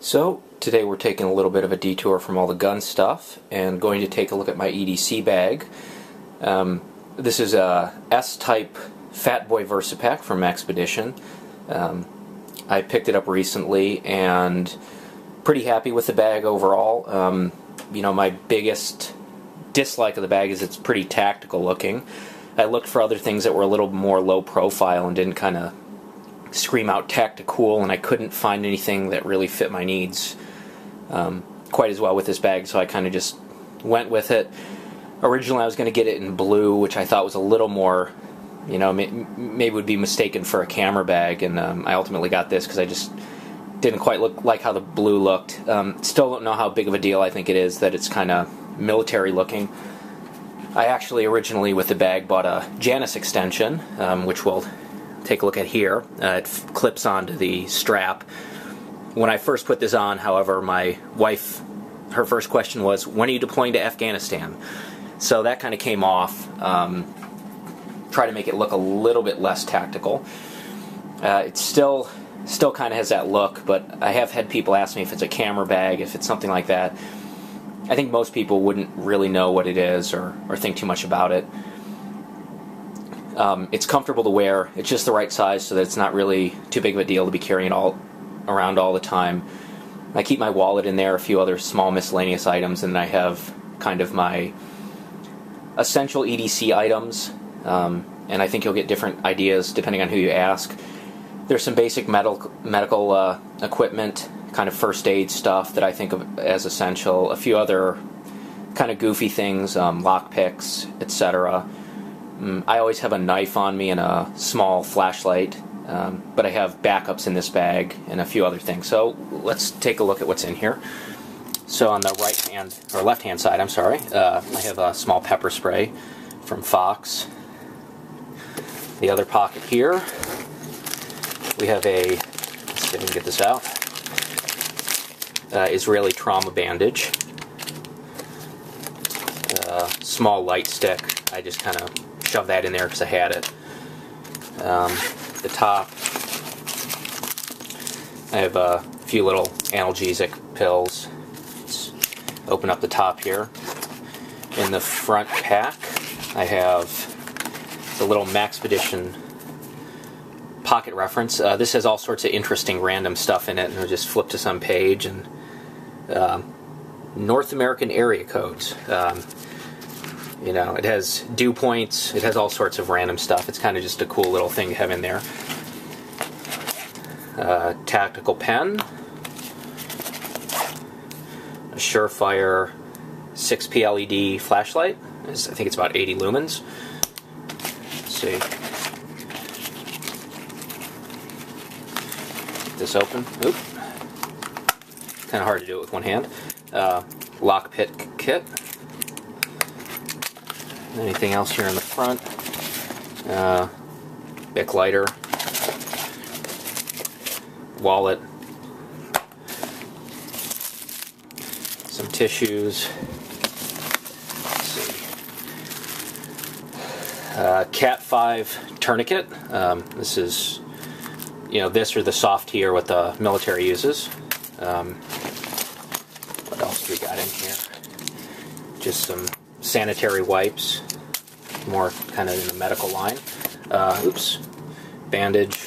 So today we're taking a little bit of a detour from all the gun stuff and going to take a look at my EDC bag. This is a S-Type Fatboy Versipack from Maxpedition. I picked it up recently and pretty happy with the bag overall. You know, my biggest dislike of the bag is it's pretty tactical looking. I looked for other things that were a little more low profile and didn't kind of scream out tactical, and I couldn't find anything that really fit my needs quite as well with this bag, so I kind of just went with it. Originally I was going to get it in blue, which I thought was a little more, you know, maybe would be mistaken for a camera bag, and I ultimately got this because I just didn't quite look like how the blue looked. Still don't know how big of a deal I think it is that it's kind of military looking. I actually originally with the bag bought a Janus extension, which we'll take a look at here. It clips onto the strap. When I first put this on, however, my wife, her first question was, when are you deploying to Afghanistan? So that kind of came off. Try to make it look a little bit less tactical. It still kind of has that look, but I have had people ask me if it's a camera bag, if it's something like that. I think most people wouldn't really know what it is or think too much about it. It's comfortable to wear. It's just the right size so that it's not really too big of a deal to be carrying all around all the time. I keep my wallet in there, a few other small miscellaneous items, and then I have kind of my essential EDC items, and I think you'll get different ideas depending on who you ask. There's some basic medical equipment, kind of first aid stuff that I think of as essential. A few other kind of goofy things, lock picks, etc. I always have a knife on me and a small flashlight, but I have backups in this bag and a few other things. So let's take a look at what's in here. So on the right hand, or left hand side, I'm sorry, I have a small pepper spray from Fox. The other pocket here, we have a, let's see if we can get this out, Israeli trauma bandage. Small light stick. I just kind of shoved that in there because I had it. The top, I have a few little analgesic pills. Let's open up the top here. In the front pack, I have the little Maxpedition pocket reference. This has all sorts of interesting random stuff in it, and I'll just flip to some page, and North American area codes. You know, it has dew points, it has all sorts of random stuff. It's kind of just a cool little thing to have in there. Tactical pen, a Surefire 6P LED flashlight. I think it's about 80 lumens. Let's see. Get this open. Oop. Kind of hard to do it with one hand. Lock pick kit. Anything else here in the front? Bic lighter, wallet, some tissues. Let's see. Cat 5 tourniquet. This is, you know, this or the soft here what the military uses. What else do we got in here? Just some sanitary wipes, more kind of in the medical line. Oops, bandage, a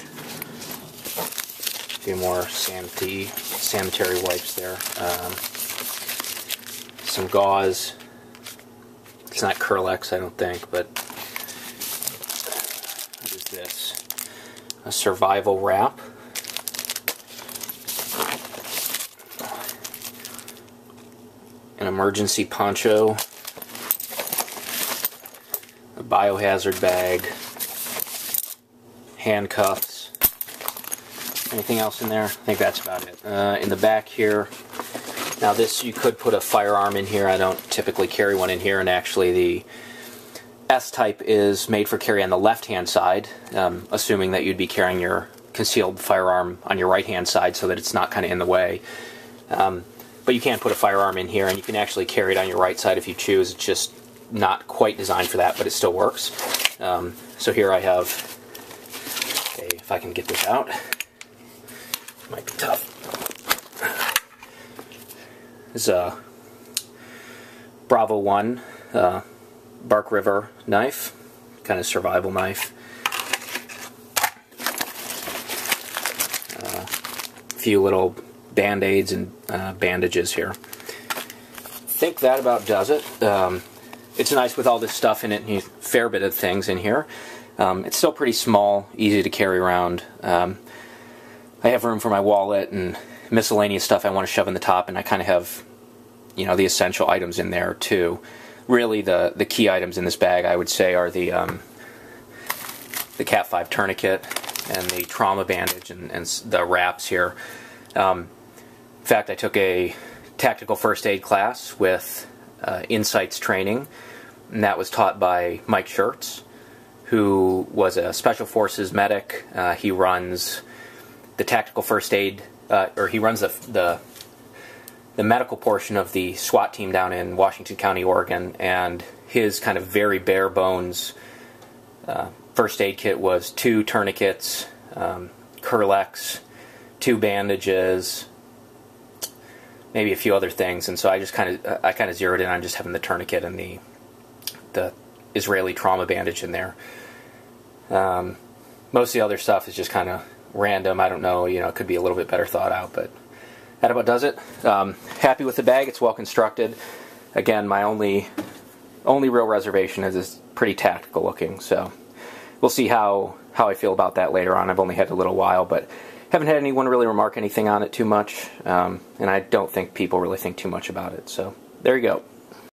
few more sanitary wipes there. Some gauze. It's not Curlex, I don't think, but what is this? A survival wrap. An emergency poncho. A biohazard bag, handcuffs. Anything else in there? I think that's about it. In the back here, now this, you could put a firearm in here. I don't typically carry one in here, and actually the S-Type is made for carry on the left-hand side, assuming that you'd be carrying your concealed firearm on your right-hand side so that it's not kind of in the way. But you can put a firearm in here, and you can actually carry it on your right side if you choose. It's just not quite designed for that, but it still works. So here I have, okay, if I can get this out, might be tough. is a Bravo 1 Bark River knife, kind of survival knife. A few little band-aids and bandages here. I think that about does it. It's nice with all this stuff in it, and a fair bit of things in here. It's still pretty small, easy to carry around. I have room for my wallet and miscellaneous stuff I want to shove in the top, and I kind of have, you know, the essential items in there too. Really, the key items in this bag, I would say, are the Cat 5 tourniquet and the trauma bandage and the wraps here. In fact, I took a tactical first aid class with Insights training, and that was taught by Mike Schertz, who was a Special Forces medic. He runs the tactical first aid, or he runs the medical portion of the SWAT team down in Washington County, Oregon, and his kind of very bare bones first aid kit was 2 tourniquets, Kerlex, 2 bandages, maybe a few other things, and so I kind of zeroed in on just having the tourniquet and the Israeli trauma bandage in there. Most of the other stuff is just kind of random. I don't know, you know, it could be a little bit better thought out, but that about does it. Happy with the bag. It's well constructed. Again, my only real reservation is it's pretty tactical looking, so we'll see how I feel about that later on. I've only had it a little while, but haven't had anyone really remark anything on it too much, and I don't think people really think too much about it, so there you go.